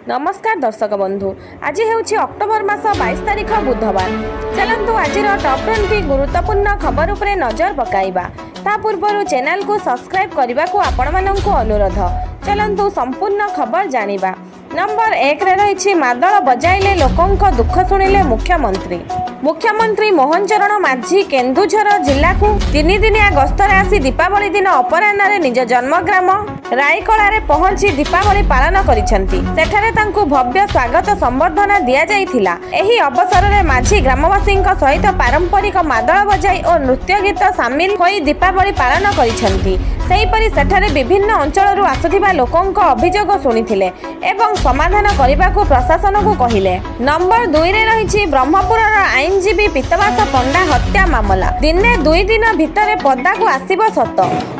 नमस्कार दर्शक बंधु, आज हेउछि अक्टोबर मास 22 तारिख बुधवार। चलंतु आज टॉप 20 गुरुत्वपूर्ण खबर उपरे नजर पकाइबा। ता पूर्व चैनल को सब्सक्राइब करने को आपण माननकु अनुरोध। चलंतु संपूर्ण खबर जानिबा। नंबर 1 रे रहिछि मादल बजाइले लोकंक दुख शुणिले मुख्यमंत्री मोहन चरण माझी केन्दुझर जिला को 3 दिनिया गस्तर आसी दीपावली दिन अपराह्न निज जन्मग्राम रायकला रे पहुंची दीपावली पालन करिसेंती। सेठारे तांकु भव्य स्वागत संबर्धना दिया जाइथिला। एही अवसर रे माझी ग्रामवासी सहित पारंपरिक मादल बजाई और नृत्य गीत सामिल होई दीपावली पालन करिसेंती। सेहीपरि सेठारे विभिन्न अंचलरू आसुथिबा लोकंक अभियोग शुणिथिले एवं समाधान करने को प्रशासन को कहिले। नंबर 2 रे रहिछि ब्रह्मपुर आईनजीवी पीतवास पंडा हत्या मामला। दिने 2 दिन भितर पदा को आसीबो सत।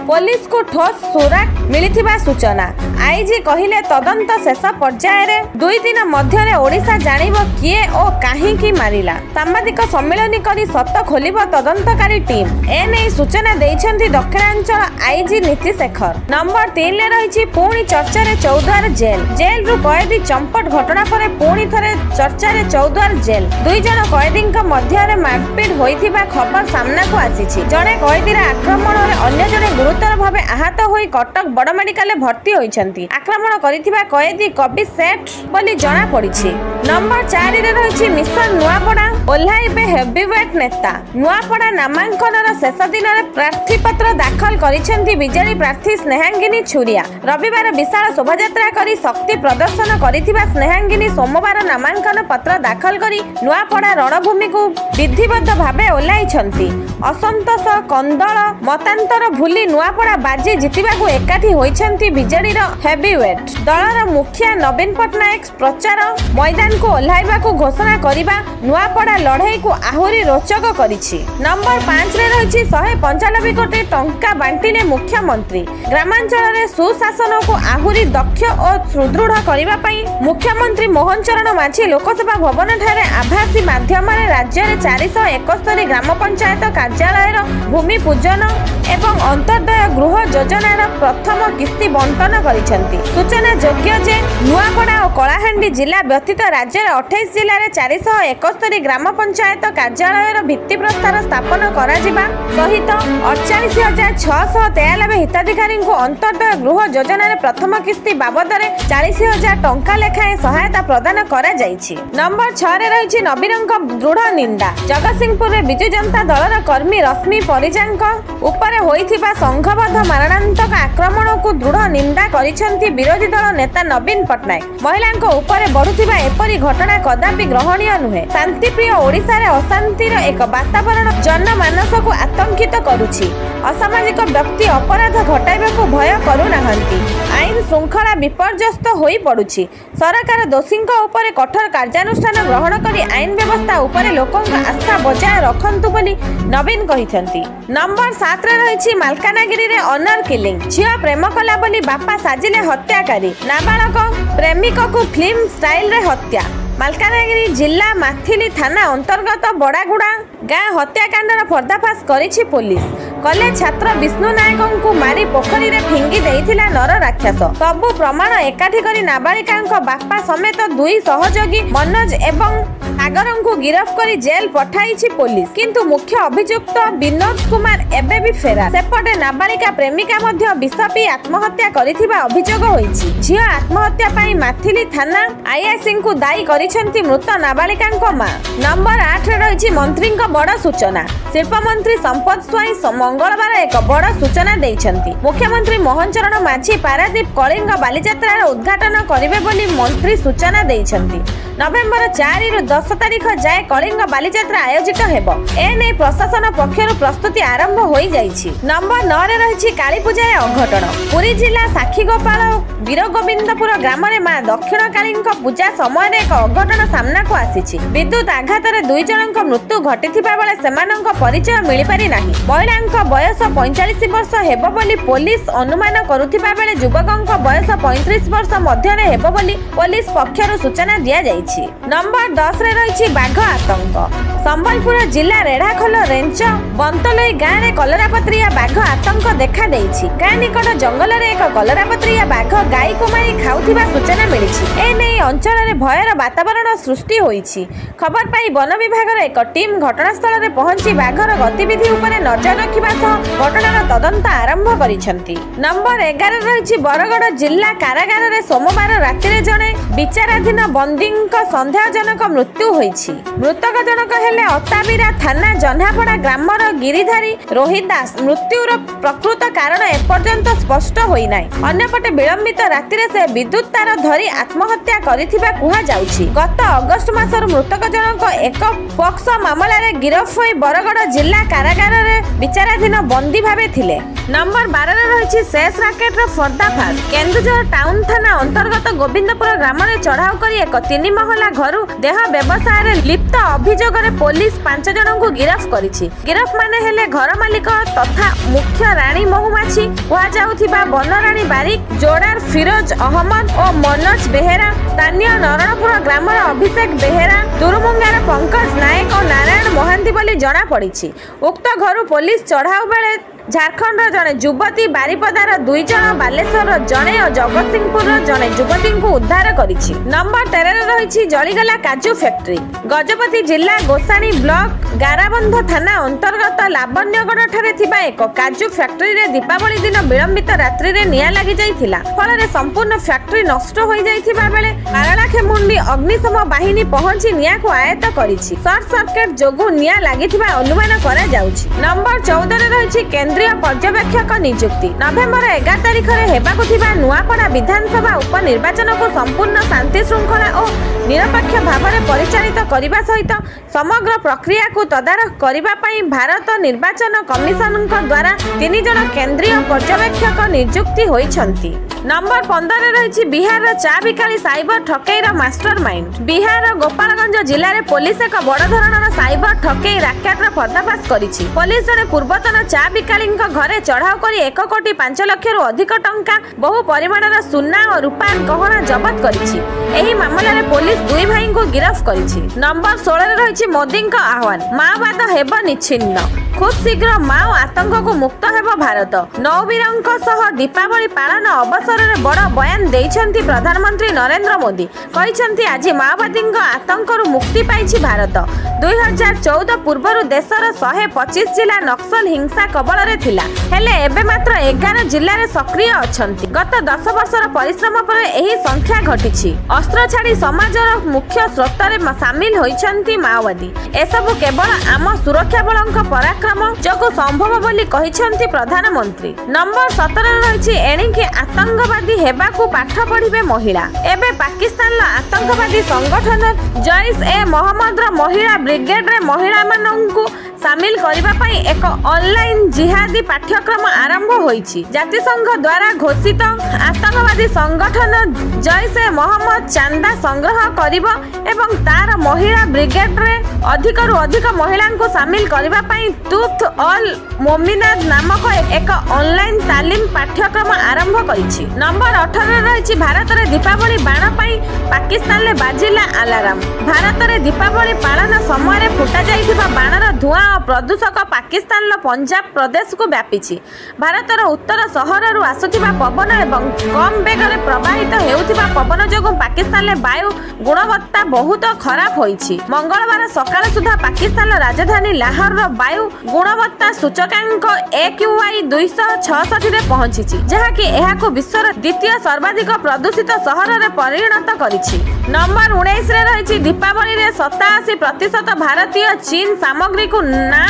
पुलिस को ठोस सुराग मिलिथिबा सूचना। आईजी कहिले तदंत शेष पर्याय रे 2 दिन मध्य ओडिशा जानिबो किए ओ काहे की मारिला। सांबादिक सम्मेलन करी सत खोलिबो तदंतकारी टीम। एने सूचना दैछन्ती दक्षिणांचल आईजी नीति शेखर। नंबर 3 ले रहिछि पुणी चर्चा रे चौद्वार जेल रु कैदी चंपट घटना पर पुणी थरे चर्चा रे चौद्वार जेल। 2 जन कैदी मध्य रे मारपीट होइथिबा खबर सामना को आसीछि। जड़े कैदी आक्रमण रे अन्य जने गुरुतर भावे आहत होई कटक बड़ मेडिकल भर्ती होइछन्ती। आक्रमण करिथिबा कैदी कवि सेठ बोली जणा पड़िछि। नंबर 4 रे रहिछि मिशन नुआपड़ा ओल्हाइबे हेवीवेट नेता। नुआपड़ा नामांकनर शेष दिन रे प्रार्थी पत्र दाखल करिसेंती बीजेडी प्रार्थी स्नेहांगिनी छुरिया। रविवार विशाल शोभायात्रा करी शक्ति प्रदर्शन करिथिबा स्नेहांगिनी सोमवार नामांकन पत्र दाखल करी नुआपड़ा रणभूमि को विधिबद्ध भावे ओल्हाइछन्ती। असंतोष कंदल मतांतर भूली नुआपड़ा बाजी जितिबा को एकाठी होइछन्ती बीजेडी रो हेवीवेट। दलर मुखिया नवीन पटनायक प्रचार मैदान को ओल्हाइबा को घोषणा करिबा नुआपड़ा लड़ाई को आहुरी रोचक करिछि। नंबर 5 रे रहिछि 195 कोटी टंका बांटिले मुख्यमंत्री। ग्रामांचल रे सुशासन को आहुरी दक्ष और सुदृढ़ करिबा पई मुख्यमंत्री मोहन चरण माझी लोकसभा भवन ठारे आभासी माध्यम रे राज्य रे 471 ग्राम पंचायत कार्यालय भूमि पूजन एवं अंत्योदय गृह योजनार प्रथम किस्ती बंटन करिसेंती। सूचना योग्य जे नुआपड़ा और कलाहांडी जिला व्यतीत राज्य रे 28 जिल्ला रे 471 ग्राम पंचायत कार्यालय भित्ति प्रस्तर स्थापन करा जिबा सहित 48,693 हिताधिकारी को अंत्योदय गृह योजना प्रथम किस्ती बाबद 40,000 टंका लेखाएं सहायता प्रदान करा जाइछि। नंबर 6 रे रहिछि नवीनक दृढ़ निंदा। जगतसिंहपुर रे बिजु जनता दलर कर्मी रश्मि परिजांक ऊपर होइथिबा संघबद्ध मारणांतक आक्रमण को दृढ़ निंदा करिसेंती विरोधी दल नेता नवीन पटनायक। महिलांक ऊपर बढ़ुथिबा एपरि घटना कदापि ग्रहणीय नुहे। शांतिप्रिय ओडिशा रे अशांतिर एक वातावरण जनमानस को आतंकित करुछि। असामाजिक व्यक्ति अपराध घटाइबाकू भय करुनाहंती। आईन श्रृंखला विपर्यस्त होई पड़ुछि। सरकार दोषींक ऊपर कठोर कार्यानुष्ठान ग्रहण करी आईन व्यवस्था ऊपर लोकंक आस्था बजाय रखंतु बोली नवीन कहिसेंती। नंबर 7 रे रहिछि मालकानगिरी रे ऑनर किलिंग। झियो प्रेम कला बोली बापा साजिले हत्याकारी। नाबालक प्रेमिक को फिल्म स्टाइल रे हत्या। मालकानगिरी जिला माथिली थाना अंतर्गत बड़ागुड़ा गाँ हत्याकांडर पर्दाफाश करिछि पुलिस। कॉलेज छात्र विष्णु नायक को मारी पोखरी रे फिंगी देइथिला नर राक्षस। सबु प्रमाण एकाठी करी नाबालिकांक बापा समेत 2 सहयोगी मनोज एवं सागर को गिरफ्त करी जेल पठाइछि पुलिस। किंतु मुख्य अभियुक्त विनोद कुमार एबे भी फेरार। सेपटे नाबालिका प्रेमिका मध्य विष पी आत्महत्या करिथिबा अभियोग होइछि। झियो आत्महत्या पई माथिली थाना आईआईसी को दायी करिसेंती मृत नाबालिकांक मां। नंबर 8 रे रहिछि मंत्रींक बड़ सूचना। शिल्प मंत्री संपद स्वाई मंगलवार एक बड़ सूचना देइछन्ती। मुख्यमंत्री मोहन चरण माझी पारादीप कलिंग बालीजात्रा उद्घाटन करिवे बोली मंत्री सूचना देइछन्ती। नवेम्बर 4 रु 10 तारिख जाए कलिंग बालीजात्रा आयोजित हेबो। एने प्रशासन पक्षरु प्रस्तुति आरंभ होई जाइछि। नंबर 9 रे रहिछि काली पूजा रे अघटन। पुरी जिला साखीगोपाल वीरगोविंदपुर ग्राम रे मां दक्षिण कालींक पूजा समय रे एक अघटन सामना को आसीछि। विद्युत आघात रे 2 जनक मृत्यु घटिथिबा बेले सेमानक परिचय मिलि पारि नाही। महिलांक बयस 45 वर्ष हेबो बोली पुलिस अनुमान करुथिबा बेले युवकंक बयस 35 वर्ष मध्य रे हेबो बोली पुलिस पक्षरु सूचना दिया जाइछि। नंबर 10 रे रही बाघ आतंक। संबलपुर जिला रेढ़ाखोल रेंच बंतलोई गाँव में कलरापत्रिया बाघ आतंक देखा देइछि। गाँ निकट जंगल में एक कलरापत्रिया बाघ गाई को मारी खाउथिबा सूचना मिली। एने अंचल में भयर वातावरण सृष्टि होइछि। खबर पाई वन विभाग एक टीम घटनास्थल में पहुंची बाघर गतिविधि उपरे नजर रखिबा सह घटनार तदंत आरंभ करिसेंति। नंबर 11 रही बरगड़ जिला कारागार में सोमवार राति जड़े विचाराधीन बंदी सन्देहजनक मृत्यु होइछि। मृतक जनक हेले अताबिरा थाना जन्हापड़ा ग्रामर गिरिधारी रोहित दास। मृत्युर प्रकृत कारण एपर्यंत स्पष्ट होई नाही। अन्यपटे विलंबित राति से विद्युत तार धरी आत्महत्या करिथिबा कुहा जाउछि। गत अगस्त मासर मृतक जनक एक पक्ष मामला रे गिरफ होई बरगड़ जिला कारागार रे विचाराधीन बंदी भाबे थिले। नंबर 12 रही शेष राकेट पर्दाफाश। केन्दुझर टाउन थाना अंतर्गत गोविंदपुर ग्राम में चढ़ाऊ कर एक 3 महला घरू देह व्यवसाय रे लिप्त अभियोग रे पुलिस 5 जन को गिरफ करिछि। गिरफ माने हेले घर मालिक तथा मुख्य रानी महुमाछी कुहा जाउथिबा बनराणी बारिक, जोड़ार फिरोज अहमद और मनोज बेहेरा, स्थानीय नरणपुर ग्राम अभिषेक बेहेरा, दुरुमुंगार पंकज नायक और नारायण महांती बोली जना पड़िछि। उक्त घरू पुलिस चढ़ाऊ बेले झारखंड जड़े युवती, बारिपदार 2 जन, बालेश्वर जड़े और जगतसिंहपुर जड़े युवती को उद्धार करिछि। नंबर 13 रही जलीगला काजू फैक्ट्री। गजपति जिला गोसाणी ब्लॉक गाराबंध थाना अंतर्गत लावण्यगढ़ ठारे थिबा एक काजू फैक्ट्री रे दीपावली दिन विलंबित रात्रि रे निया लागि जाइथिला। फल संपूर्ण फैक्ट्री नष्ट हो जाइथिबा बेले पारलाखेमुंडी अग्निशम बाहिनी पहुंची निया को आयत्त करिछि। शॉर्ट सर्किट जोगु निया लागिथिबा अनुमान करा जाउछि। नंबर 14 रही केंद्रीय पर्यवेक्षक नियुक्ति। नवेम्बर 11 तारिख में हेबाकु थिबा नुआपड़ा विधानसभा उपनिर्वाचन को संपूर्ण शांति श्रृंखला और निरपेक्ष भाव में परिचालित करने सहित समग्र प्रक्रिया को तदारख करने भारत निर्वाचन कमिशन द्वारा 3 जन केंद्रीय पर्यवेक्षक नियुक्ति होइछंती। नंबर 15 रही बिहार चा बिकाली साइबर ठकेईर मास्टरमाइंड। बिहार गोपालगंज जिले में पुलिस एक बड़ धरणर साइबर ठकेई राकेटर पर्दाफाश करिछि। पुलिस जने पूर्वतन चा बिकाली घरे चढ़ाऊ कर 1 कोटी 5 लाख रु अधिक टंका बहु परिमाणर सुना और रूपा गहना जबत करिछि। एही मामला रे पुलिस 2 भाई को गिरफ्त करिछि। नंबर 16 रही मोदी आह्वान, माओवाद हेब निच्छिन्न, खूब शीघ्र माओ आतंक को मुक्त हेब भारत। नौवीरंक सह दीपावली पालन अवसर में बड़ बयान देइछंती प्रधानमंत्री नरेंद्र मोदी। कहिछंती आज माओवादी आतंक मुक्ति पाइछि भारत। 2014 पूर्व देशर 125 जिला नक्सल हिंसा कबल रे थिला, हेले एबे मात्र 11 जिल्ला रे सक्रिय अछंती। गत 10 वर्षर परिश्रम पर एही संख्या घटिछि। अस्त्र छाड़ी समाजर मुख्य स्रोत रे शामिल होइछंती माओवादी। एसबु केवल आम सुरक्षा बलक पराक्रम जोगु संभव बोली कहिछंती प्रधानमंत्री। नंबर 17 रही एणिके आतंकवादी हेबाकू पाठ पढ़िबे महिला। एबे पाकिस्तान आतंकवादी संगठन जैश ए मोहम्मद महिला ब्रिगेड रे महिला माननकू शामिल करबा पई एक ऑनलाइन जिहादी पाठ्यक्रम आरंभ होईछि। जातिसंघ द्वारा घोषित आतंकवादी संगठन जैश ए मोहम्मद चांदा संग्रह करिबो एवं तार महिला ब्रिगेड रे अधिक रु अधिक महिला को शामिल करबा पई तुफ्त अल मोमिनात नामक एक ऑनलाइन तालीम पाठ्यक्रम आरंभ करिछि। नंबर 18 रही भारत रे दीपावली बाण पई पाकिस्तान ले बाजिला अलार्म। भारत रे दीपावली पालन समय रे फुटा जाइथिबा बाणर धुआं और प्रदूषक पाकिस्तान पंजाब प्रदेश को व्यापीछि। भारतर उत्तर सहर रु आसुथिबा पवन एवं कम बेग रे प्रवाहित हेउथिबा पवन जोगु पाकिस्तान ले वायु गुणवत्ता बहुत खराब होईछि। मंगलवार सकाळ सुधा पाकिस्तान राजधानी लाहौर रो वायु गुणवत्ता सूचकांक AQI 266 रे पहुंचिछि, जहा कि एहाको विश्वर द्वितीय सर्वाधिक प्रदूषित सहर रे परिणत करिछि। नंबर 19 रे रहिछि दीपावली रे 87% भारतीय चीन सामग्री को ना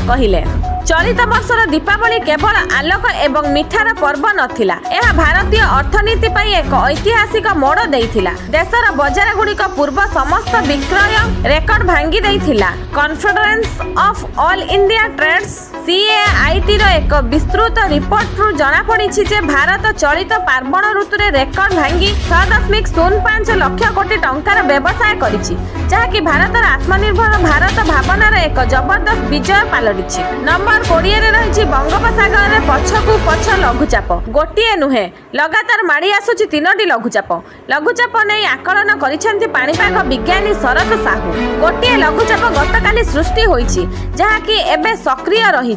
कहिले। चलित वर्षर दीपावली केवल आलोक एवं मिठार पर्व नथिला, यह भारतीय अर्थनीति पई एक ऐतिहासिक मोड़ देइथिला। देशर बजार गुड़िक पूर्व समस्त विक्रय रेकर्ड भांगी देइथिला। Conference of all India trades CAITର ଏକ ବିସ୍ତୃତ ରିପୋର୍ଟରୁ ଜଣାପଡ଼ିଛି ଯେ ଭାରତ ଚଳିତ ପାର୍ବଣ ଋତୁରେ ରେକର୍ଡ ଭାଙ୍ଗି 6.05 ଲକ୍ଷ କୋଟି ଟଙ୍କାର ବ୍ୟବସାୟ କରିଛି, ଯାହାକି ଭାରତର ଆତ୍ମନିର୍ଭର ଭାରତ ଭାବନାର ଏକ ଜବରଦସ୍ତ ବିଜୟ ପାଲଟିଛି। ନମ୍ବର 20ରେ ରହିଛି ବଙ୍ଗୋପସାଗରରେ ପଛକୁ ପଛ ଲଘୁଚାପ। ଗୋଟିଏ ନୁହେଁ, ଲଗାତାର ମାଡ଼ି ଆସୁଛି 3ଟି ଲଘୁଚାପ। ଲଘୁଚାପ ନେଇ ଆକଳନ କରିଛନ୍ତି ପାଣିପାଗ ବିଜ୍ଞାନୀ ଶରତ ସାହୁ। ଗୋଟିଏ ଲଘୁଚାପ ଗତକାଲି ସୃଷ୍ଟି ହୋଇଛି, ଯାହାକି ଏବେ ସକ୍ରିୟ ରହିଛି।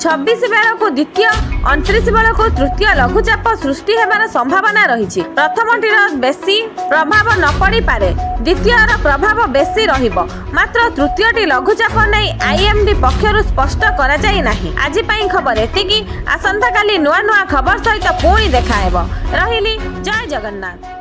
26 ବେଳକୁ ଦ୍ୱିତୀୟ, 29 ବେଳକୁ ତୃତୀୟ ଲଘୁଚାପ ସୃଷ୍ଟି ହେବାର ସମ୍ଭାବନା ରହିଛି। ପ୍ରଥମଟିର ବେଶୀ ପ୍ରଭାବ ନ ପଡ଼ିପାରେ, ଦ୍ୱିତୀୟର ପ୍ରଭାବ ବେଶୀ ରହିବ। ମାତ୍ର ତୃତୀୟଟି ଲଘୁଚାପ ନେଇ IMD ପକ୍ଷରୁ ସ୍ପଷ୍ଟ କରାଯାଇ ନାହିଁ। ଆଜି ପାଇଁ ଖବର ଏତିକି। ଆସନ୍ତାକାଲି ନୂଆ ନୂଆ ଖବର ସହିତ ପୁଣି ଦେଖାହେବ। ରହିଲି, ଜୟ ଜଗନ୍ନାଥ।